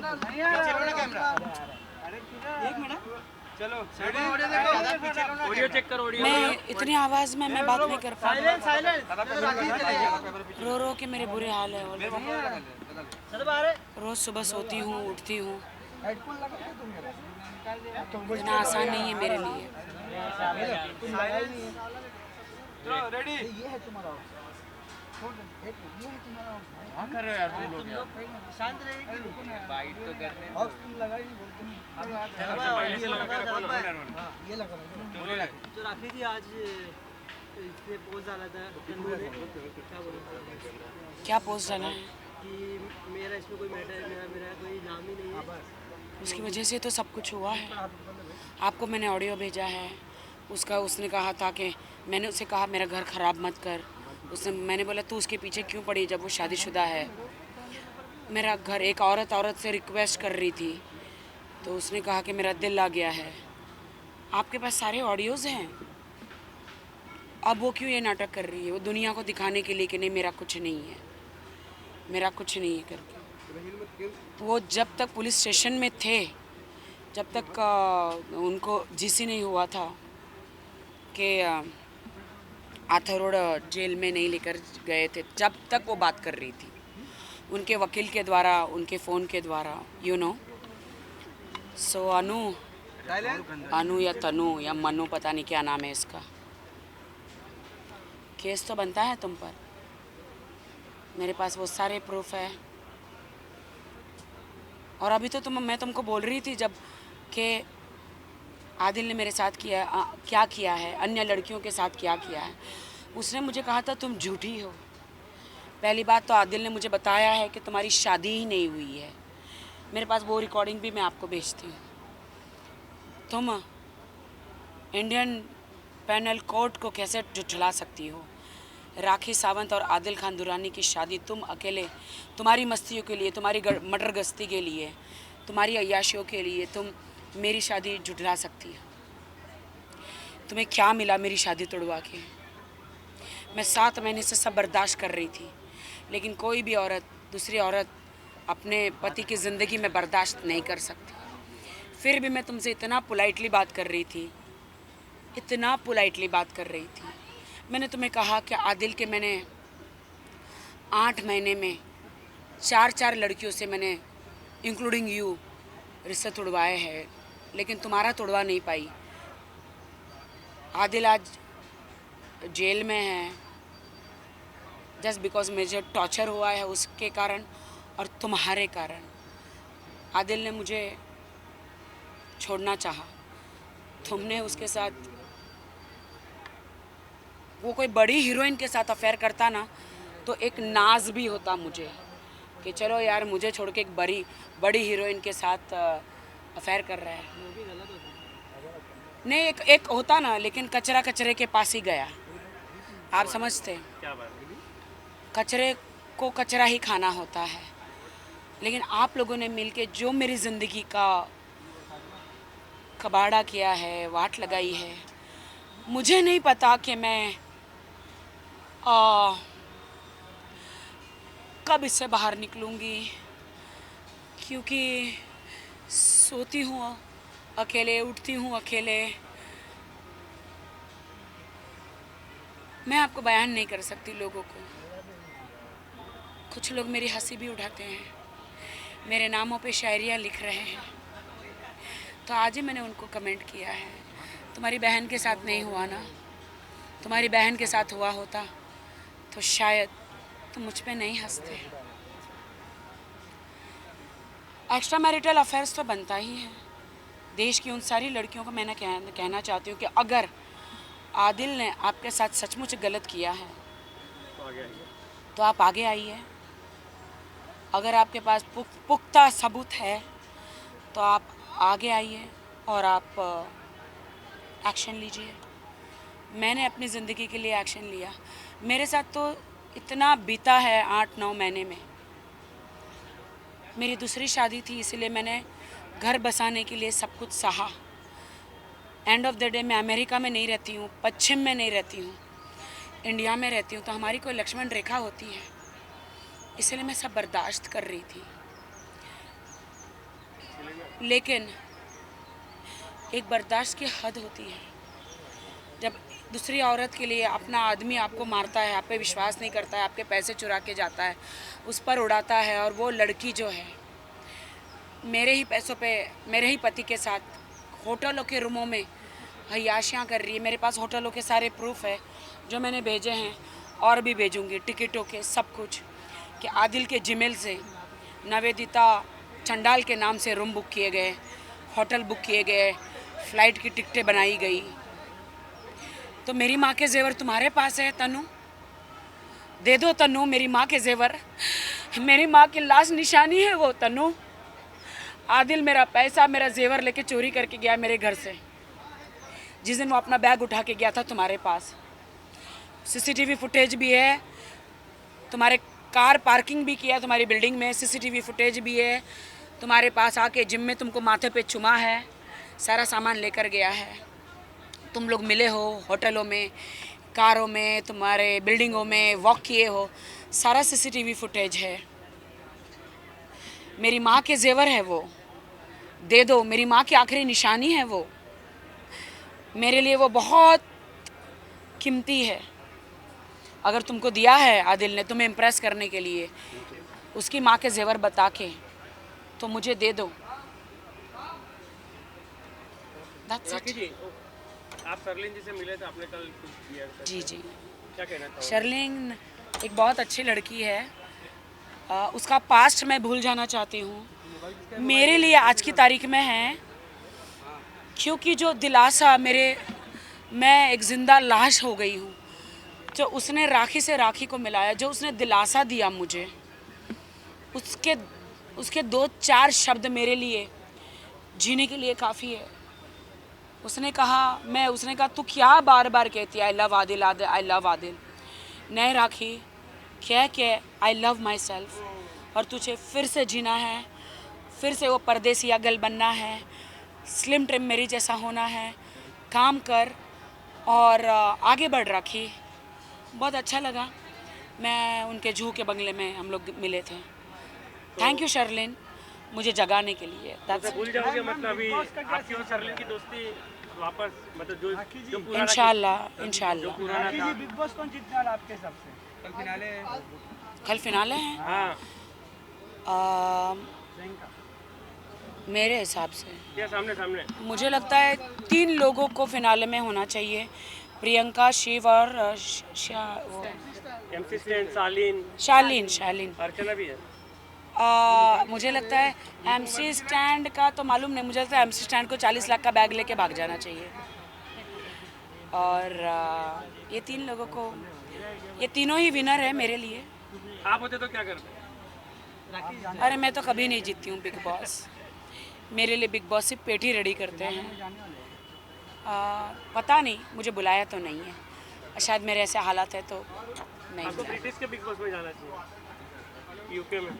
एक मिनट, चलो audio check करो। ऑडियो मैं इतनी आवाज में मैं बात नहीं कर पा रही। रो रो के मेरे बुरे हाल है। रोज सुबह सोती हूँ, उठती हूँ, इतना आसान नहीं है मेरे लिए। रेडी। ये है तुम्हारा क्या कर रहे हो यार तुम लोग? शांत रहेगी, बाइट तो करने और तुम लगा ही नहीं बोलते नहीं। ये लगा तो राखी जी आज इसने पोस्ट डाला था तन्नू ने, क्या बोला क्या पोस्ट डाला है कि मेरा इसमें कोई मैटर, मेरा कोई इल्जाम ही नहीं है। उसकी वजह से तो सब कुछ हुआ है। आपको मैंने ऑडियो भेजा है उसका। उसने कहा था कि मैंने उसे कहा मेरा घर ख़राब मत कर। मैंने बोला तू उसके पीछे क्यों पड़ी जब वो शादीशुदा है। मेरा घर एक औरत से रिक्वेस्ट कर रही थी तो उसने कहा कि मेरा दिल आ गया है। आपके पास सारे ऑडियोज़ हैं। अब वो क्यों ये नाटक कर रही है? वो दुनिया को दिखाने के लिए कि नहीं मेरा कुछ नहीं है, मेरा कुछ नहीं है करके। वो जब तक पुलिस स्टेशन में थे, जब तक उनको जीसी नहीं हुआ था कि आथर रोड जेल में नहीं लेकर गए थे, जब तक वो बात कर रही थी उनके वकील के द्वारा, उनके फ़ोन के द्वारा, यू नो। सो अनु या तनु या मनु, पता नहीं क्या नाम है इसका, केस तो बनता है तुम पर। मेरे पास वो सारे प्रूफ है। और अभी तो मैं तुमको बोल रही थी जब कि आदिल ने मेरे साथ क्या किया है, अन्य लड़कियों के साथ क्या किया है। उसने मुझे कहा था तुम झूठी हो। पहली बात तो आदिल ने मुझे बताया है कि तुम्हारी शादी ही नहीं हुई है। मेरे पास वो रिकॉर्डिंग भी मैं आपको भेजती हूँ। तुम इंडियन पैनल कोर्ट को कैसे झुठला सकती हो? राखी सावंत और आदिल खान दुरानी की शादी तुम अकेले, तुम्हारी मस्तियों के लिए, तुम्हारी मटर गश्ती के लिए, तुम्हारी अय्याशियों के लिए तुम मेरी शादी झुठला सकती हो? तुम्हें क्या मिला मेरी शादी तोड़वा के? मैं 7 महीने से सब बर्दाश्त कर रही थी, लेकिन कोई भी औरत दूसरी औरत अपने पति की ज़िंदगी में बर्दाश्त नहीं कर सकती। फिर भी मैं तुमसे इतना पोलाइटली बात कर रही थी, इतना पोलाइटली बात कर रही थी। मैंने तुम्हें कहा कि आदिल के मैंने 8 महीने में 4 लड़कियों से मैंने इंक्लूडिंग यू रिश्ते तोड़वाए हैं, लेकिन तुम्हारा तोड़वा नहीं पाई। आदिल आज जेल में है जस्ट बिकॉज मुझे टॉर्चर हुआ है उसके कारण और तुम्हारे कारण। आदिल ने मुझे छोड़ना चाहा, तुमने उसके साथ, वो कोई बड़ी हीरोइन के साथ अफेयर करता ना तो एक नाज भी होता मुझे कि चलो यार मुझे छोड़ के एक बड़ी हीरोइन के साथ अफेयर कर रहा है। नहीं, एक होता ना, लेकिन कचरा कचरे के पास ही गया। आप समझते हैं? क्या बात है? कचरे को कचरा ही खाना होता है। लेकिन आप लोगों ने मिलके जो मेरी ज़िंदगी का कबाड़ा किया है, वाट लगाई है, मुझे नहीं पता कि मैं कब इससे बाहर निकलूँगी, क्योंकि सोती हूँ अकेले, उठती हूँ अकेले। मैं आपको बयान नहीं कर सकती लोगों को। कुछ लोग मेरी हंसी भी उठाते हैं, मेरे नामों पे शायरियाँ लिख रहे हैं। तो आज ही मैंने उनको कमेंट किया है, तुम्हारी बहन के साथ नहीं हुआ ना, तुम्हारी बहन के साथ हुआ होता तो शायद तुम मुझ पे नहीं हंसते। एक्स्ट्रा मैरिटल अफेयर्स तो बनता ही है। देश की उन सारी लड़कियों को मैं कहना चाहती हूँ कि अगर आदिल ने आपके साथ सचमुच गलत किया है तो आप आगे आइए। अगर आपके पास पुख्ता सबूत है तो आप आगे आइए और आप एक्शन लीजिए। मैंने अपनी ज़िंदगी के लिए एक्शन लिया। मेरे साथ तो इतना बीता है 8-9 महीने में। मेरी दूसरी शादी थी, इसलिए मैंने घर बसाने के लिए सब कुछ सहा। एंड ऑफ द डे मैं अमेरिका में नहीं रहती हूँ, पश्चिम में नहीं रहती हूँ, इंडिया में रहती हूँ, तो हमारी कोई लक्ष्मण रेखा होती है, इसलिए मैं सब बर्दाश्त कर रही थी। लेकिन एक बर्दाश्त की हद होती है। जब दूसरी औरत के लिए अपना आदमी आपको मारता है, आप पे विश्वास नहीं करता है, आपके पैसे चुरा के जाता है, उस पर उड़ाता है, और वो लड़की जो है मेरे ही पैसों पे मेरे ही पति के साथ होटलों के रूमों में हयाशियाँ कर रही है। मेरे पास होटलों के सारे प्रूफ है जो मैंने भेजे हैं, और भी भेजूंगी, टिकटों के सब कुछ, कि आदिल के जिमेल से नवेदिता चंडाल के नाम से रूम बुक किए गए, होटल बुक किए गए, फ़्लाइट की टिकटें बनाई गई। तो मेरी माँ के जेवर तुम्हारे पास है तनु, दे दो तनु मेरी माँ के जेवर। मेरी माँ की लास्ट निशानी है वो तनु। आदिल मेरा पैसा, मेरा जेवर लेके चोरी करके गया मेरे घर से, जिस दिन वो अपना बैग उठा के गया था तुम्हारे पास। सीसीटीवी फुटेज भी है, तुम्हारे कार पार्किंग भी किया तुम्हारी बिल्डिंग में, सीसीटीवी फुटेज भी है। तुम्हारे पास आके जिम में तुमको माथे पे चुमा है, सारा सामान लेकर गया है। तुम लोग मिले हो होटलों में, कारों में, तुम्हारे बिल्डिंगों में वॉक किए हो, सारा सीसीटीवी फुटेज है। मेरी माँ के जेवर है वो, दे दो। मेरी माँ की आखिरी निशानी है वो, मेरे लिए वो बहुत कीमती है। अगर तुमको दिया है आदिल ने तुम्हें इम्प्रेस करने के लिए उसकी माँ के जेवर बता के, तो मुझे दे दो। That's it. जी, आप शर्लिन जी से मिले थे, आपने कल कुछ किया था। जी जी, क्या कहना था? शर्लिन एक बहुत अच्छी लड़की है। उसका पास्ट मैं भूल जाना चाहती हूँ। मेरे लिए आज की तारीख में है, क्योंकि जो दिलासा मैं एक ज़िंदा लाश हो गई हूँ। जो उसने राखी से राखी को मिलाया, जो उसने दिलासा दिया मुझे, उसके 2-4 शब्द मेरे लिए जीने के लिए काफ़ी है। उसने कहा तू क्या बार बार कहती है I love Adil, I love Adil. नहीं राखी, कह के आई लव माई सेल्फ, और तुझे फिर से जीना है, फिर से वो परदेसिया गल बनना है, स्लिम ट्रिम मेरी जैसा होना है, काम कर और आगे बढ़। राखी, बहुत अच्छा लगा। मैं उनके जूहू के बंगले में हम लोग मिले थे। थैंक यू शर्लिन, मुझे जगाने के लिए। तो भूल जाओगे मतलब अभी आपकी और शर्लिन की दोस्ती वापस, मतलब जो पुराना इंशाल्लाह पुराना था। बिग बॉस कौन जीतने वाला आपके हिसाब से? कल फिनाले हैं। हाँ, मेरे हिसाब से क्या सामने मुझे लगता है 3 लोगों को फिनाले में होना चाहिए, प्रियंका, शिव और MC स्टैंड, शालीन। अर्चना भी है। मुझे लगता है MC स्टैंड का तो मालूम नहीं, मुझे लगता है MC स्टैंड को 40 लाख का बैग लेके भाग जाना चाहिए। और ये 3 लोगों को, ये तीनों ही विनर है मेरे लिए। आप होते तो क्या करते? अरे मैं तो कभी नहीं जीतती हूँ बिग बॉस। मेरे लिए बिग बॉस सिर्फ पेटी रेडी करते हैं। पता नहीं, मुझे बुलाया तो नहीं है, शायद मेरे ऐसे हालात है तो नहीं आपको बुलाया। ब्रिटिश के बिग बॉस में जाना चाहिए, UK में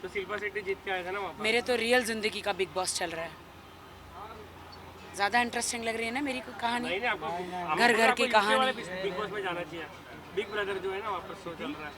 तो सिल्वर सिटी जीत के आया था ना वहाँ पर। मेरे तो रियल ज़िंदगी का बिग बॉस चल रहा है। ज़्यादा इंटरेस्टिंग लग रही है ना मेरी को कहानी। नहीं आपको घर घर की कहानी। बिग बॉस में जाना चाहिए। बिग ब्रदर जो है ना वापस शो चल रहा है,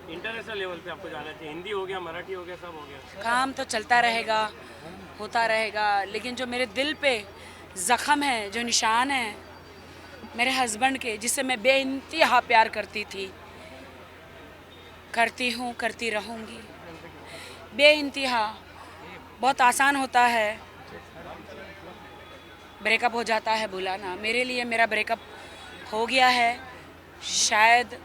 इंटरनेशनल लेवल पे आपको जाना चाहिए। हिंदी हो गया, मराठी हो गया, सब हो गया। काम तो चलता रहेगा, होता रहेगा, लेकिन जो मेरे दिल पे ज़ख़म है, जो निशान है मेरे हस्बैंड के, जिससे मैं बेइंतहा प्यार करती थी, करती हूँ, करती रहूँगी बेइंतहा। बहुत आसान होता है, ब्रेकअप हो जाता है भुलाना। मेरे लिए मेरा ब्रेकअप हो गया है। शायद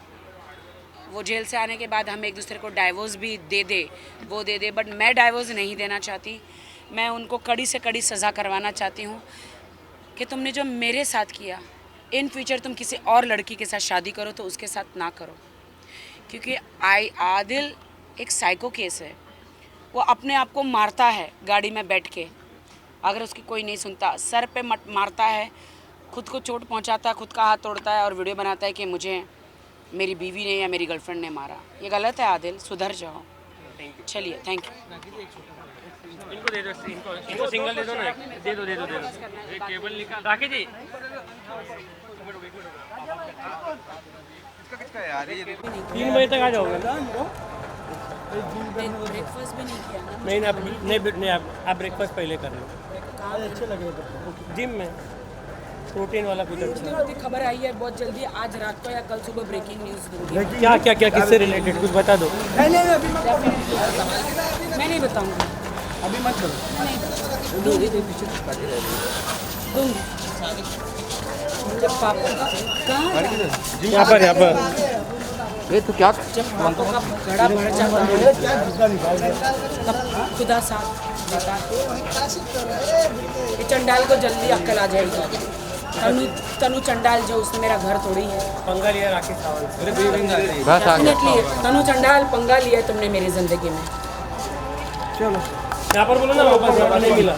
वो जेल से आने के बाद हम एक दूसरे को डाइवोर्स भी दे दे, बट मैं डाइवोर्स नहीं देना चाहती। मैं उनको कड़ी से कड़ी सज़ा करवाना चाहती हूँ कि तुमने जो मेरे साथ किया, इन फ्यूचर तुम किसी और लड़की के साथ शादी करो तो उसके साथ ना करो, क्योंकि आदिल एक साइको केस है। वो अपने आप को मारता है गाड़ी में बैठ के, अगर उसकी कोई नहीं सुनता, सर पे मारता है, खुद को चोट पहुंचाता है, खुद का हाथ तोड़ता है और वीडियो बनाता है कि मुझे मेरी बीवी ने या मेरी गर्लफ्रेंड ने मारा। ये गलत है आदिल, सुधर जाओ। चलिए, थैंक यू। इनको दे दो, इनको सिंगल दे दो ना, दे दो। एक केबल निकाल राखी जी। 3 बजे तक आ जाओगे। ब्रेकफास्ट भी नहीं किया ना। नहीं नहीं आप ब्रेकफास्ट पहले कर लो। अच्छे लग रहे हैं जिम में प्रोटीन वाला कुछ अच्छा। मुझे खबर आई है बहुत जल्दी, आज रात को या कल सुबह ब्रेकिंग न्यूज़ दूंगी। क्या क्या क्या किससे रिलेटेड कुछ बता दो। मैं नहीं बताऊंगी, अभी मत करो दूंगी जब पापा कहाँ है? यहाँ पर ये तो क्या जब पापा का घड़ा भर जाता है तब खुदा साथ देता है। ये चंडाल को जल्दी अक्ल आ जाएगी। तनु चंडाल जो उसने मेरा घर तोड़ी है। पंगा लिया राकेश सावंत से। बस आ गया डेफिनेटली तनु चंडाल पंगा लिया है तुमने मेरी जिंदगी में। चलो यहाँ पर बोलो ना वापस यहाँ पर नहीं मिला।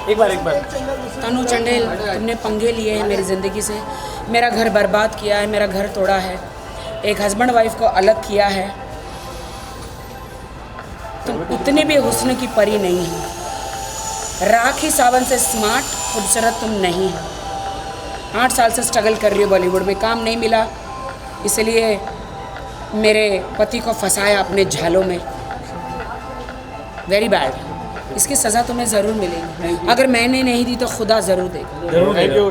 एक बार तनु चंडेल तुमने पंगे लिए हैं मेरी ज़िंदगी से, मेरा घर बर्बाद किया है, मेरा घर तोड़ा है, एक हस्बैंड वाइफ को अलग किया है। तुम उतने भी हुस्न की परी नहीं हो। राखी सावंत से स्मार्ट खूबसूरत तुम नहीं हो। 8 साल से स्ट्रगल कर रही हो बॉलीवुड में, काम नहीं मिला इसलिए मेरे पति को फंसाया अपने झालों में। Very bad. इसकी सज़ा तुम्हें ज़रूर मिलेगी। अगर मैंने नहीं दी तो खुदा ज़रूर देगा। Thank you